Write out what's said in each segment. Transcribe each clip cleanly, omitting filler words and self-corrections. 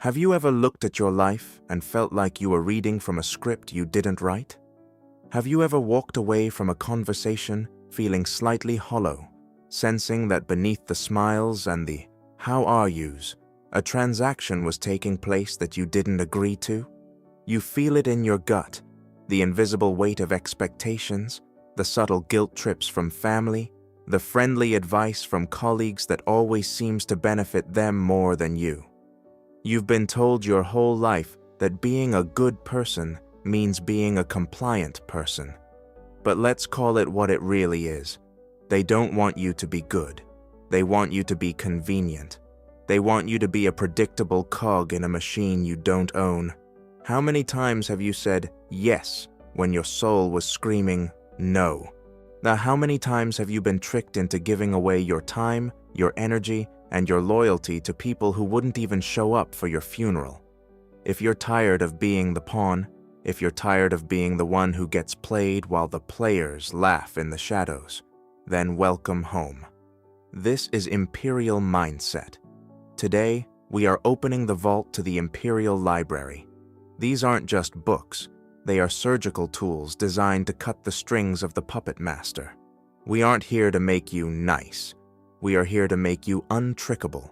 Have you ever looked at your life and felt like you were reading from a script you didn't write? Have you ever walked away from a conversation feeling slightly hollow, sensing that beneath the smiles and the "how are yous," a transaction was taking place that you didn't agree to? You feel it in your gut, the invisible weight of expectations, the subtle guilt trips from family, the friendly advice from colleagues that always seems to benefit them more than you. You've been told your whole life that being a good person means being a compliant person. But let's call it what it really is. They don't want you to be good. They want you to be convenient. They want you to be a predictable cog in a machine you don't own. How many times have you said yes when your soul was screaming no? Now, how many times have you been tricked into giving away your time, your energy, and your loyalty to people who wouldn't even show up for your funeral? If you're tired of being the pawn, if you're tired of being the one who gets played while the players laugh in the shadows, then welcome home. This is Imperial Mindset. Today, we are opening the vault to the Imperial Library. These aren't just books. They are surgical tools designed to cut the strings of the puppet master. We aren't here to make you nice. We are here to make you untrickable.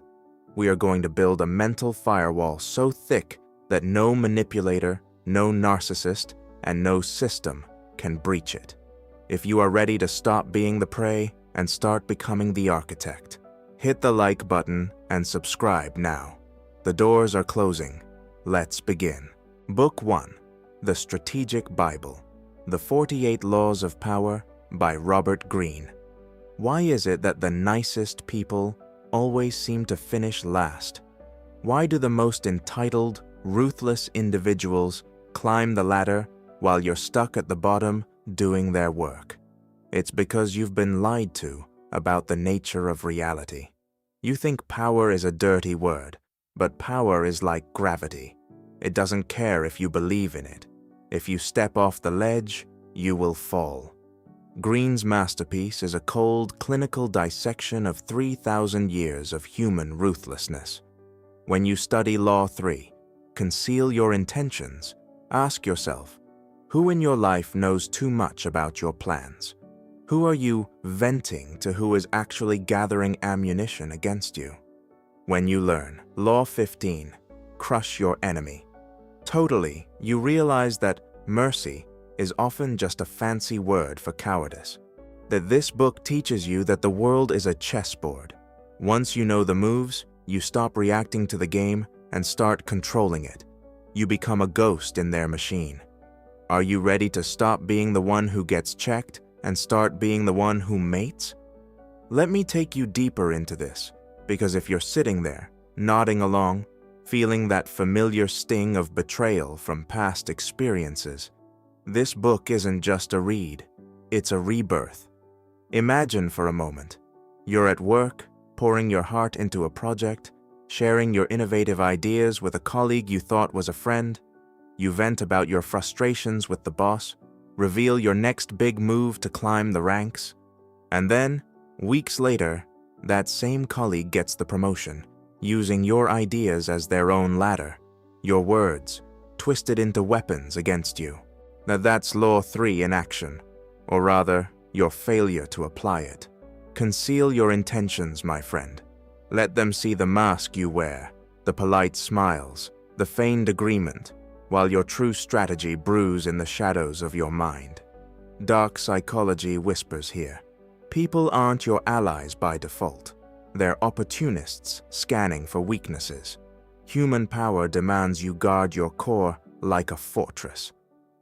We are going to build a mental firewall so thick that no manipulator, no narcissist, and no system can breach it. If you are ready to stop being the prey and start becoming the architect, hit the like button and subscribe now. The doors are closing. Let's begin. Book 1, The Strategic Bible, The 48 Laws of Power by Robert Greene. Why is it that the nicest people always seem to finish last? Why do the most entitled, ruthless individuals climb the ladder while you're stuck at the bottom doing their work? It's because you've been lied to about the nature of reality. You think power is a dirty word, but power is like gravity. It doesn't care if you believe in it. If you step off the ledge, you will fall. Greene's masterpiece is a cold, clinical dissection of 3,000 years of human ruthlessness. When you study Law 3, conceal your intentions, ask yourself, who in your life knows too much about your plans? Who are you venting to who is actually gathering ammunition against you? When you learn Law 15, crush your enemy, totally, you realize that mercy is often just a fancy word for cowardice. That this book teaches you that the world is a chessboard. Once you know the moves, you stop reacting to the game and start controlling it. You become a ghost in their machine. Are you ready to stop being the one who gets checked and start being the one who mates? Let me take you deeper into this, because if you're sitting there, nodding along, feeling that familiar sting of betrayal from past experiences, this book isn't just a read, it's a rebirth. Imagine for a moment, you're at work, pouring your heart into a project, sharing your innovative ideas with a colleague you thought was a friend. You vent about your frustrations with the boss, reveal your next big move to climb the ranks, and then, weeks later, that same colleague gets the promotion, using your ideas as their own ladder, your words twisted into weapons against you. Now that's Law 3 in action, or rather, your failure to apply it. Conceal your intentions, my friend. Let them see the mask you wear, the polite smiles, the feigned agreement, while your true strategy brews in the shadows of your mind. Dark psychology whispers here. People aren't your allies by default. They're opportunists scanning for weaknesses. Human power demands you guard your core like a fortress.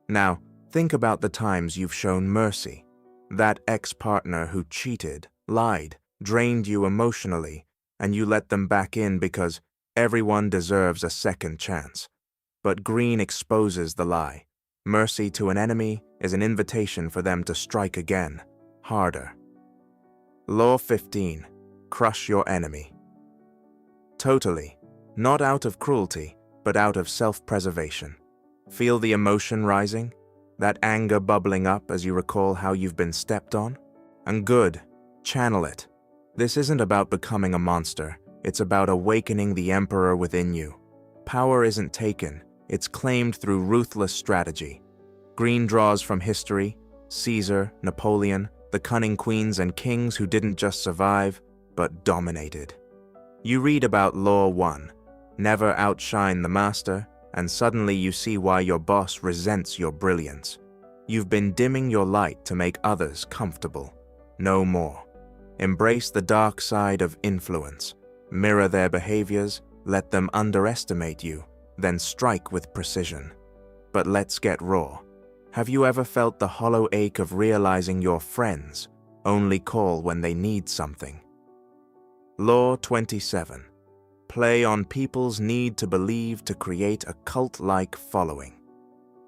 Now, think about the times you've shown mercy. That ex-partner who cheated, lied, drained you emotionally, and you let them back in because everyone deserves a second chance. But Greene exposes the lie. Mercy to an enemy is an invitation for them to strike again, harder. Law 15. Crush your enemy. Totally. Not out of cruelty, but out of self-preservation. Feel the emotion rising? That anger bubbling up as you recall how you've been stepped on? And good. Channel it. This isn't about becoming a monster. It's about awakening the emperor within you. Power isn't taken, it's claimed through ruthless strategy. Greene draws from history, Caesar, Napoleon, the cunning queens and kings who didn't just survive, but dominated. You read about Law 1, never outshine the master, and suddenly you see why your boss resents your brilliance. You've been dimming your light to make others comfortable. No more. Embrace the dark side of influence. Mirror their behaviors, let them underestimate you, then strike with precision. But let's get raw. Have you ever felt the hollow ache of realizing your friends only call when they need something? Law 27. Play on people's need to believe to create a cult-like following.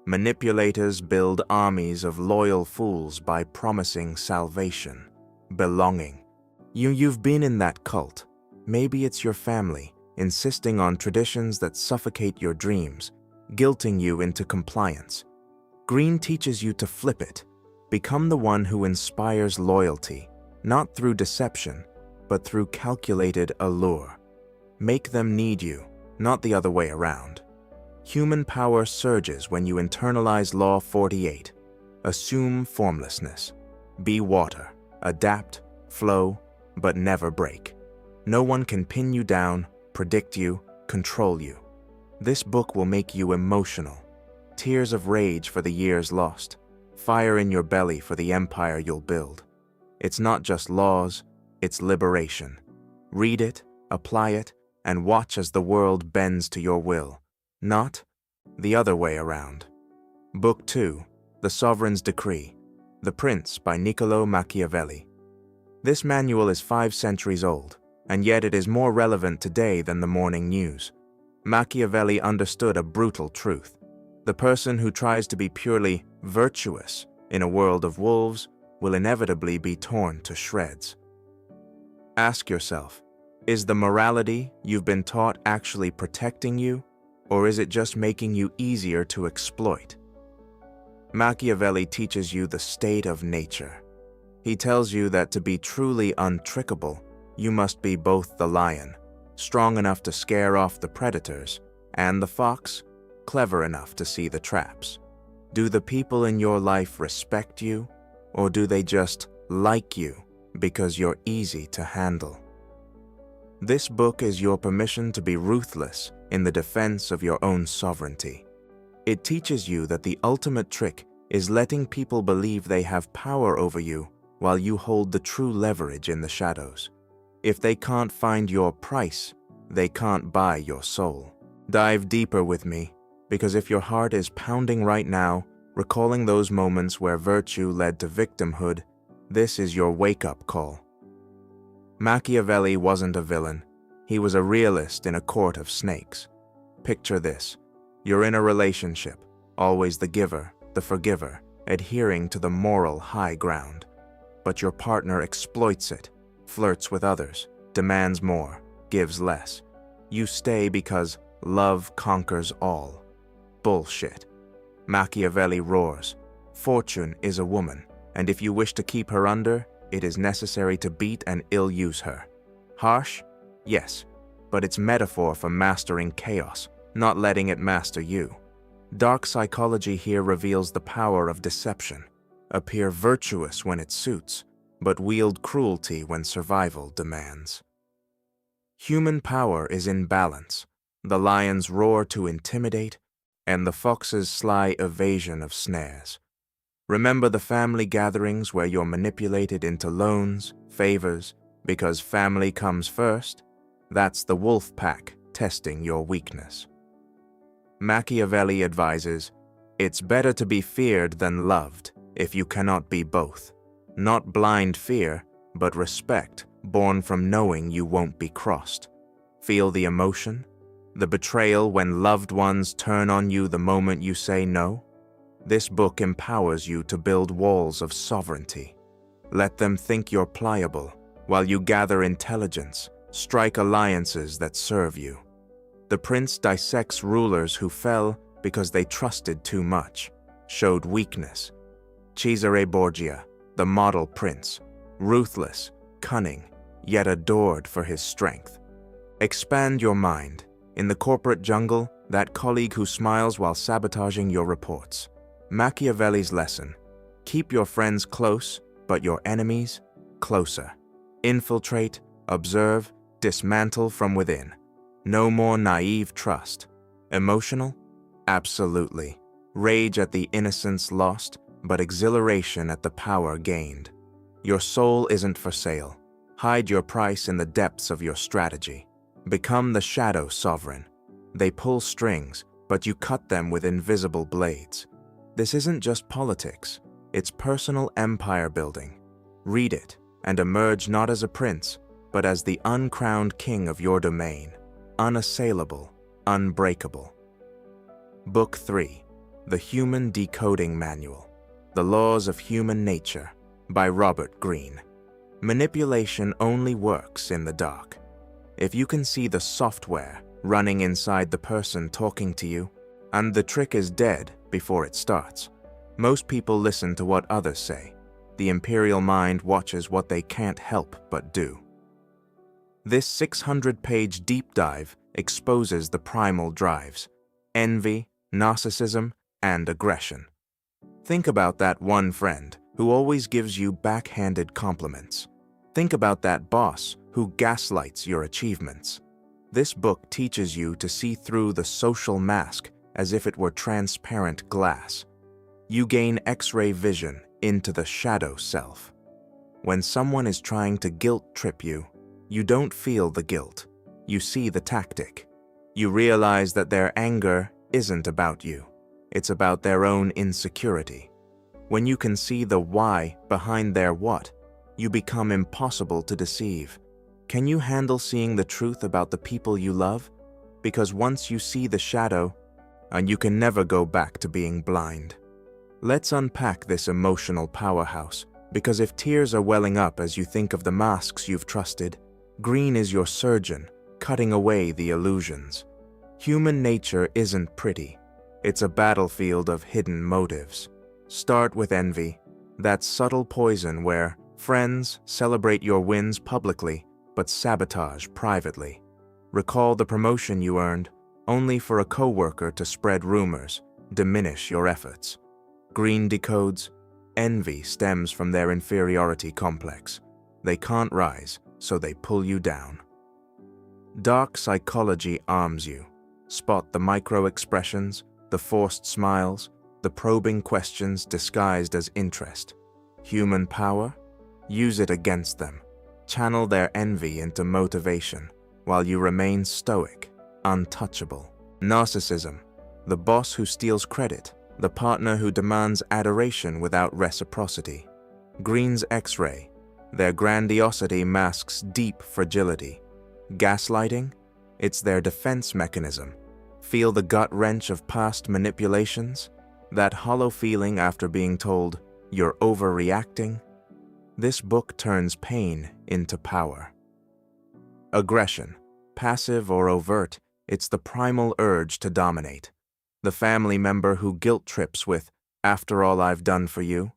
Manipulators build armies of loyal fools by promising salvation, belonging. You've been in that cult. Maybe it's your family, insisting on traditions that suffocate your dreams, guilting you into compliance. Greene teaches you to flip it. Become the one who inspires loyalty, not through deception, but through calculated allure. Make them need you, not the other way around. Human power surges when you internalize Law 48. Assume formlessness. Be water. Adapt, flow, but never break. No one can pin you down, predict you, control you. This book will make you emotional. Tears of rage for the years lost. Fire in your belly for the empire you'll build. It's not just laws, it's liberation. Read it, apply it, and watch as the world bends to your will, not the other way around. Book 2, The Sovereign's Decree, The Prince by Niccolò Machiavelli. This manual is 5 centuries old, and yet it is more relevant today than the morning news. Machiavelli understood a brutal truth. The person who tries to be purely virtuous in a world of wolves will inevitably be torn to shreds. Ask yourself, is the morality you've been taught actually protecting you, or is it just making you easier to exploit? Machiavelli teaches you the state of nature. He tells you that to be truly untrickable, you must be both the lion, strong enough to scare off the predators, and the fox, clever enough to see the traps. Do the people in your life respect you, or do they just like you because you're easy to handle? This book is your permission to be ruthless in the defense of your own sovereignty. It teaches you that the ultimate trick is letting people believe they have power over you while you hold the true leverage in the shadows. If they can't find your price, they can't buy your soul. Dive deeper with me, because if your heart is pounding right now, recalling those moments where virtue led to victimhood, this is your wake-up call. Machiavelli wasn't a villain. He was a realist in a court of snakes. Picture this. You're in a relationship, always the giver, the forgiver, adhering to the moral high ground. But your partner exploits it, flirts with others, demands more, gives less. You stay because love conquers all. Bullshit. Machiavelli roars. Fortune is a woman, and if you wish to keep her under, it is necessary to beat and ill-use her. Harsh? Yes, but it's metaphor for mastering chaos, not letting it master you. Dark psychology here reveals the power of deception. Appear virtuous when it suits, but wield cruelty when survival demands. Human power is in balance. The lion's roar to intimidate, and the fox's sly evasion of snares. Remember the family gatherings where you're manipulated into loans, favors, because family comes first? That's the wolf pack testing your weakness. Machiavelli advises, it's better to be feared than loved if you cannot be both. Not blind fear, but respect born from knowing you won't be crossed. Feel the emotion? The betrayal when loved ones turn on you the moment you say no? This book empowers you to build walls of sovereignty. Let them think you're pliable, while you gather intelligence, strike alliances that serve you. The prince dissects rulers who fell because they trusted too much, showed weakness. Cesare Borgia, the model prince, ruthless, cunning, yet adored for his strength. Expand your mind. In the corporate jungle, that colleague who smiles while sabotaging your reports. Machiavelli's lesson: keep your friends close, but your enemies closer. Infiltrate, observe, dismantle from within. No more naive trust. Emotional? Absolutely. Rage at the innocence lost, but exhilaration at the power gained. Your soul isn't for sale. Hide your price in the depths of your strategy. Become the shadow sovereign. They pull strings, but you cut them with invisible blades. This isn't just politics, it's personal empire building. Read it and emerge not as a prince, but as the uncrowned king of your domain, unassailable, unbreakable. Book 3, The Human Decoding Manual, The Laws of Human Nature, by Robert Greene. Manipulation only works in the dark. If you can see the software running inside the person talking to you, and the trick is dead before it starts. Most people listen to what others say. The imperial mind watches what they can't help but do. This 600-page deep dive exposes the primal drives: envy, narcissism, and aggression. Think about that one friend who always gives you backhanded compliments. Think about that boss who gaslights your achievements. This book teaches you to see through the social mask as if it were transparent glass. You gain X-ray vision into the shadow self. When someone is trying to guilt trip you, you don't feel the guilt. You see the tactic. You realize that their anger isn't about you. It's about their own insecurity. When you can see the why behind their what, you become impossible to deceive. Can you handle seeing the truth about the people you love? Because once you see the shadow, and you can never go back to being blind. Let's unpack this emotional powerhouse, because if tears are welling up as you think of the masks you've trusted, Greene is your surgeon, cutting away the illusions. Human nature isn't pretty. It's a battlefield of hidden motives. Start with envy, that subtle poison where friends celebrate your wins publicly, but sabotage privately. Recall the promotion you earned, only for a coworker to spread rumors, diminish your efforts. Greene decodes: envy stems from their inferiority complex. They can't rise, so they pull you down. Dark psychology arms you. Spot the micro-expressions, the forced smiles, the probing questions disguised as interest. Human power? Use it against them. Channel their envy into motivation, while you remain stoic, untouchable. Narcissism, the boss who steals credit, the partner who demands adoration without reciprocity. Greene's X-ray, their grandiosity masks deep fragility. Gaslighting, it's their defense mechanism. Feel the gut wrench of past manipulations? That hollow feeling after being told, "You're overreacting"? This book turns pain into power. Aggression, passive or overt, it's the primal urge to dominate. The family member who guilt trips with, "After all I've done for you."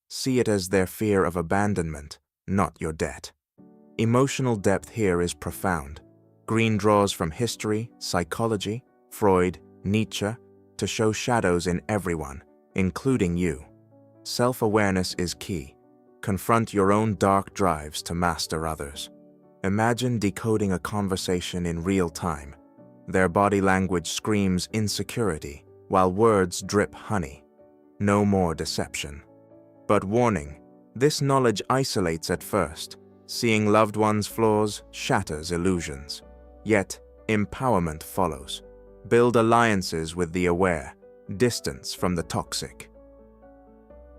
See it as their fear of abandonment, not your debt. Emotional depth here is profound. Greene draws from history, psychology, Freud, Nietzsche, to show shadows in everyone, including you. Self-awareness is key. Confront your own dark drives to master others. Imagine decoding a conversation in real time. Their body language screams insecurity, while words drip honey. No more deception. But warning, this knowledge isolates at first. Seeing loved ones' flaws shatters illusions. Yet, empowerment follows. Build alliances with the aware, distance from the toxic.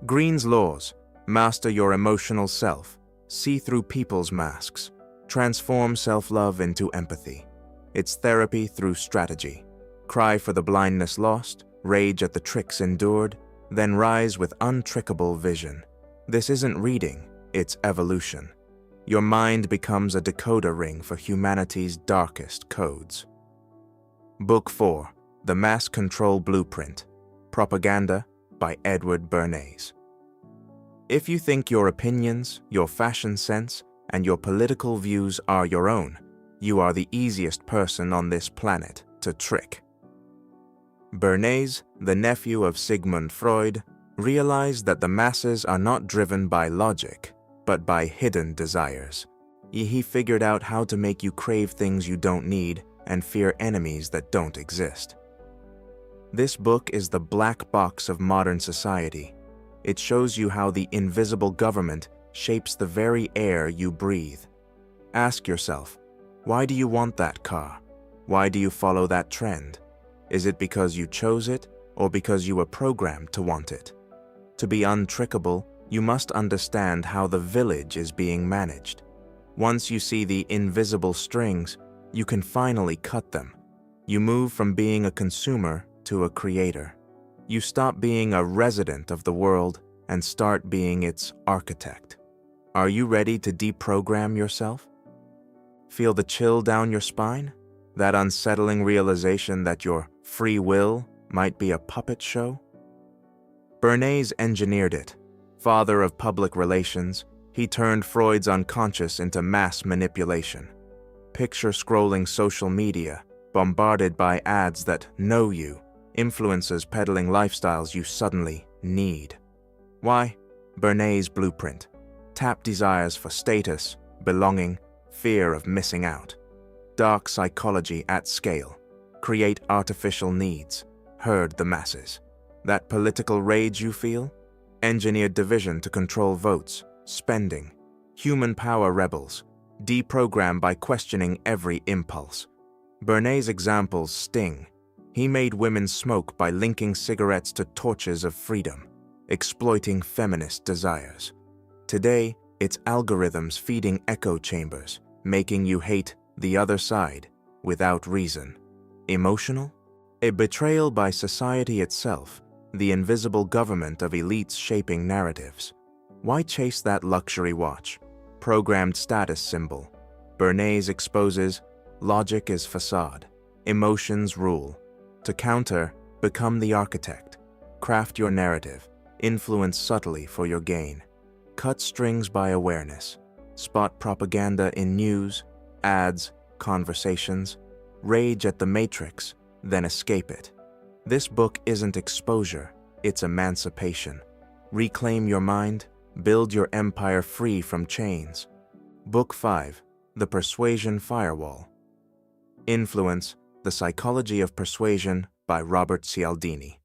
Greene's laws: master your emotional self, see through people's masks, transform self-love into empathy. It's therapy through strategy. Cry for the blindness lost, rage at the tricks endured, then rise with untrickable vision. This isn't reading, it's evolution. Your mind becomes a decoder ring for humanity's darkest codes. Book 4, The Mass Control Blueprint, Propaganda, by Edward Bernays. If you think your opinions, your fashion sense, and your political views are your own, you are the easiest person on this planet to trick. Bernays, the nephew of Sigmund Freud, realized that the masses are not driven by logic, but by hidden desires. He figured out how to make you crave things you don't need and fear enemies that don't exist. This book is the black box of modern society. It shows you how the invisible government shapes the very air you breathe. Ask yourself, why do you want that car? Why do you follow that trend? Is it because you chose it or because you were programmed to want it? To be untrickable, you must understand how the village is being managed. Once you see the invisible strings, you can finally cut them. You move from being a consumer to a creator. You stop being a resident of the world and start being its architect. Are you ready to deprogram yourself? Feel the chill down your spine? That unsettling realization that your free will might be a puppet show? Bernays engineered it. Father of public relations, he turned Freud's unconscious into mass manipulation. Picture scrolling social media, bombarded by ads that know you, influencers peddling lifestyles you suddenly need. Why? Bernays' blueprint. Tap desires for status, belonging, fear of missing out. Dark psychology at scale. Create artificial needs. Herd the masses. That political rage you feel? Engineered division to control votes, spending. Human power rebels. Deprogram by questioning every impulse. Bernays' examples sting. He made women smoke by linking cigarettes to torches of freedom, exploiting feminist desires. Today, it's algorithms feeding echo chambers, making you hate the other side without reason. Emotional? A betrayal by society itself, the invisible government of elites shaping narratives. Why chase that luxury watch? Programmed status symbol. Bernays exposes logic is facade, emotions rule. To counter, become the architect. Craft your narrative, influence subtly for your gain. Cut strings by awareness. Spot propaganda in news, ads, conversations. Rage at the matrix, then escape it. This book isn't exposure, it's emancipation. Reclaim your mind, build your empire free from chains. Book 5, The Persuasion Firewall. Influence, The Psychology of Persuasion by Robert Cialdini.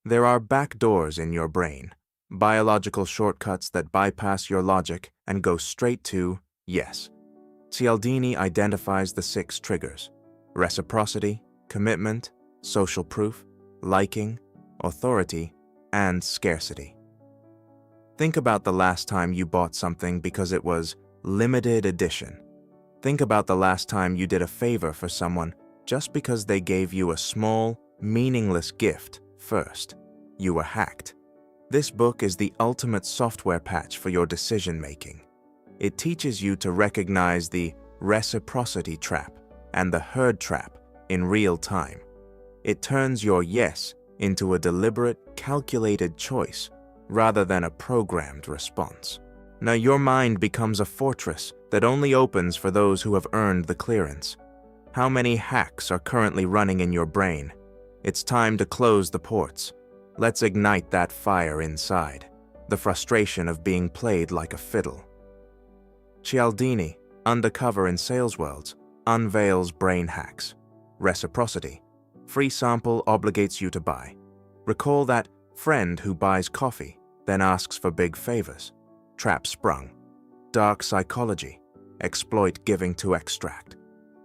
There are back doors in your brain, biological shortcuts that bypass your logic and go straight to yes. Cialdini identifies the 6 triggers: reciprocity, commitment, social proof, liking, authority, and scarcity. Think about the last time you bought something because it was limited edition. Think about the last time you did a favor for someone just because they gave you a small, meaningless gift first. You were hacked. This book is the ultimate software patch for your decision-making. It teaches you to recognize the reciprocity trap and the herd trap in real time. It turns your yes into a deliberate, calculated choice rather than a programmed response. Now your mind becomes a fortress that only opens for those who have earned the clearance. How many hacks are currently running in your brain? It's time to close the ports. Let's ignite that fire inside, the frustration of being played like a fiddle. Cialdini, undercover in sales worlds, unveils brain hacks. Reciprocity. Free sample obligates you to buy. Recall that friend who buys coffee, then asks for big favors. Trap sprung. Dark psychology. Exploit giving to extract.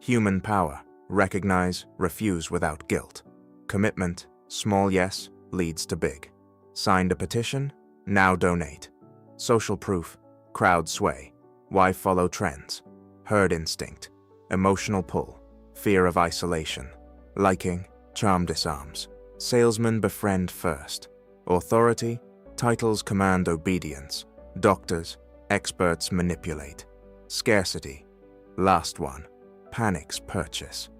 Human power. Recognize, refuse without guilt. Commitment. Small yes leads to big. Signed a petition? Now donate. Social proof. Crowd sway. Why follow trends? Herd instinct. Emotional pull. Fear of isolation. Liking. Charm disarms. Salesmen befriend first. Authority. Titles command obedience. Doctors. Experts manipulate. Scarcity. Last one. Panics purchase.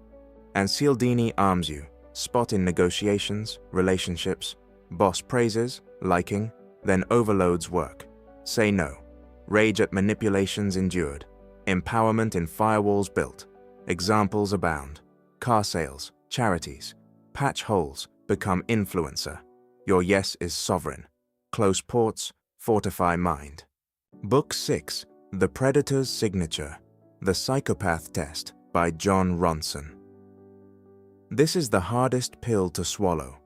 And Cialdini arms you. Spot in negotiations, relationships. Boss praises, liking, then overloads work. Say no. Rage at manipulations endured. Empowerment in firewalls built. Examples abound. Car sales, charities. Patch holes, become influencer. Your yes is sovereign. Close ports, fortify mind. Book 6, The Predator's Signature, The Psychopath Test by John Ronson. This is the hardest pill to swallow.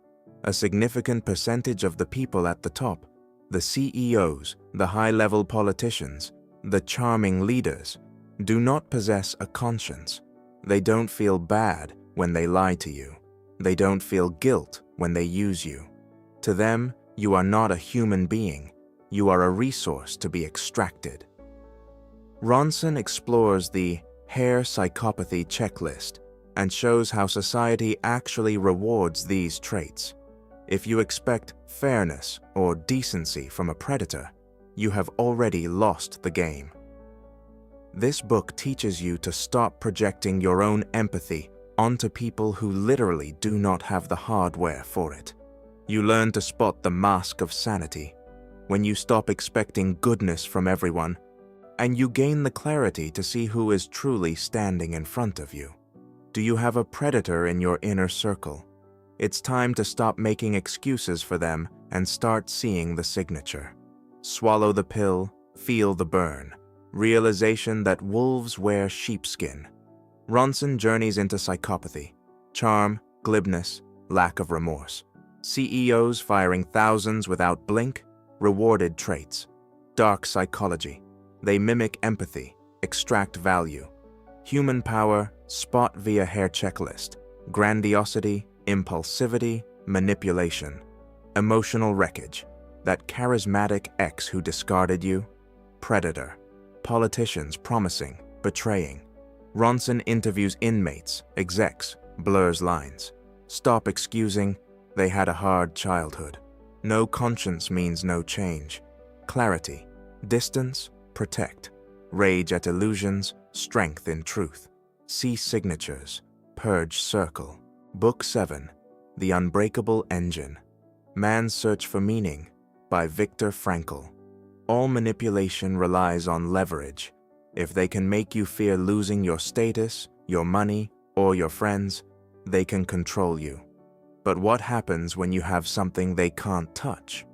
A significant percentage of the people at the top, the CEOs, the high-level politicians, the charming leaders, do not possess a conscience. They don't feel bad when they lie to you. They don't feel guilt when they use you. To them, you are not a human being. You are a resource to be extracted. Ronson explores the hair psychopathy checklist and shows how society actually rewards these traits. If you expect fairness or decency from a predator, you have already lost the game. This book teaches you to stop projecting your own empathy onto people who literally do not have the hardware for it. You learn to spot the mask of sanity when you stop expecting goodness from everyone, and you gain the clarity to see who is truly standing in front of you. Do you have a predator in your inner circle? It's time to stop making excuses for them and start seeing the signature. Swallow the pill, feel the burn. Realization that wolves wear sheepskin. Ronson journeys into psychopathy, charm, glibness, lack of remorse. CEOs firing thousands without blink, rewarded traits. Dark psychology. They mimic empathy, extract value. Human power, spot via hair checklist. Grandiosity, impulsivity, manipulation. Emotional wreckage. That charismatic ex who discarded you. Predator. Politicians promising, betraying. Ronson interviews inmates, execs, blurs lines. Stop excusing, they had a hard childhood. No conscience means no change. Clarity. Distance, protect. Rage at illusions, strength in truth. See signatures. Purge circle. Book 7, The Unbreakable Engine. Man's Search for Meaning by Viktor Frankl. All manipulation relies on leverage. If they can make you fear losing your status, your money, or your friends, they can control you. But what happens when you have something they can't touch?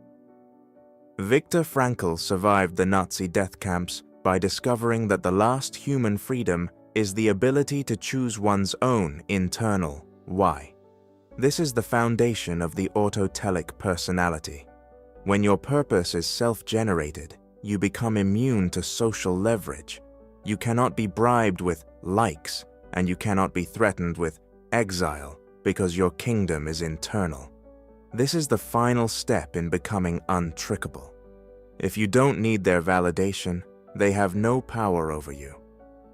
Viktor Frankl survived the Nazi death camps by discovering that the last human freedom is the ability to choose one's own internal why. This is the foundation of the autotelic personality. When your purpose is self-generated, you become immune to social leverage. You cannot be bribed with likes, and you cannot be threatened with exile because your kingdom is internal. This is the final step in becoming untrickable. If you don't need their validation, they have no power over you.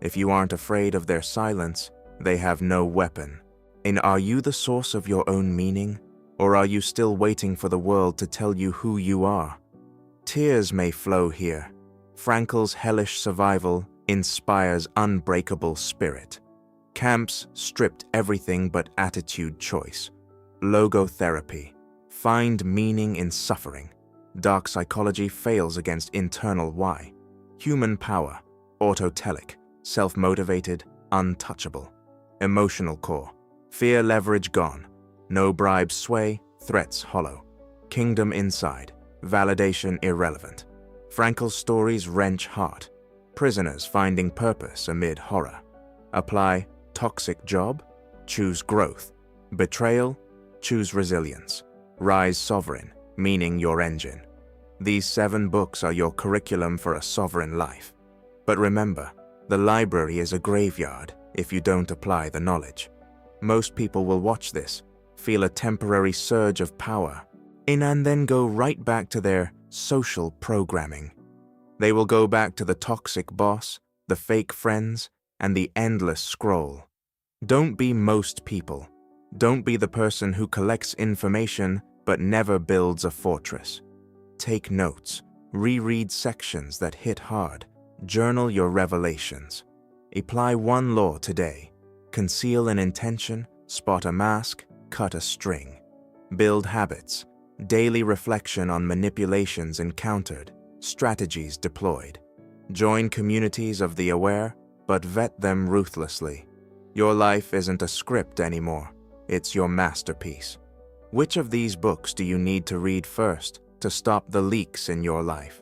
If you aren't afraid of their silence, they have no weapon. And are you the source of your own meaning? Or are you still waiting for the world to tell you who you are? Tears may flow here. Frankl's hellish survival inspires unbreakable spirit. Camps stripped everything but attitude choice. Logotherapy. Find meaning in suffering. Dark psychology fails against internal why. Human power. Autotelic. Self-motivated. Untouchable. Emotional core. Fear leverage gone. No bribes sway, threats hollow. Kingdom inside, validation irrelevant. Frankl's stories wrench heart. Prisoners finding purpose amid horror. Apply toxic job, choose growth. Betrayal, choose resilience. Rise sovereign, meaning your engine. These 7 books are your curriculum for a sovereign life. But remember, the library is a graveyard if you don't apply the knowledge. Most people will watch this, feel a temporary surge of power, and then go right back to their social programming. They will go back to the toxic boss, the fake friends, and the endless scroll. Don't be most people. Don't be the person who collects information but never builds a fortress. Take notes, reread sections that hit hard, journal your revelations. Apply one law today. Conceal an intention, spot a mask, cut a string. Build habits, daily reflection on manipulations encountered, strategies deployed. Join communities of the aware, but vet them ruthlessly. Your life isn't a script anymore. It's your masterpiece. Which of these books do you need to read first to stop the leaks in your life?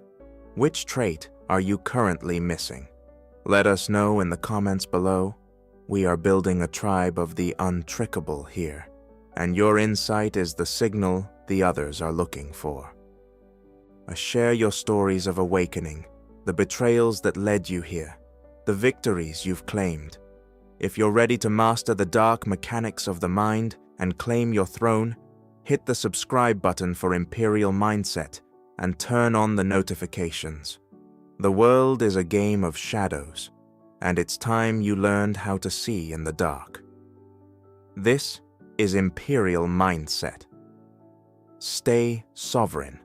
Which trait are you currently missing? Let us know in the comments below. We are building a tribe of the Untrickable here, and your insight is the signal the others are looking for. Share your stories of awakening, the betrayals that led you here, the victories you've claimed. If you're ready to master the dark mechanics of the mind and claim your throne, hit the subscribe button for Imperial Mindset and turn on the notifications. The world is a game of shadows, and it's time you learned how to see in the dark. This is Imperial Mindset. Stay sovereign.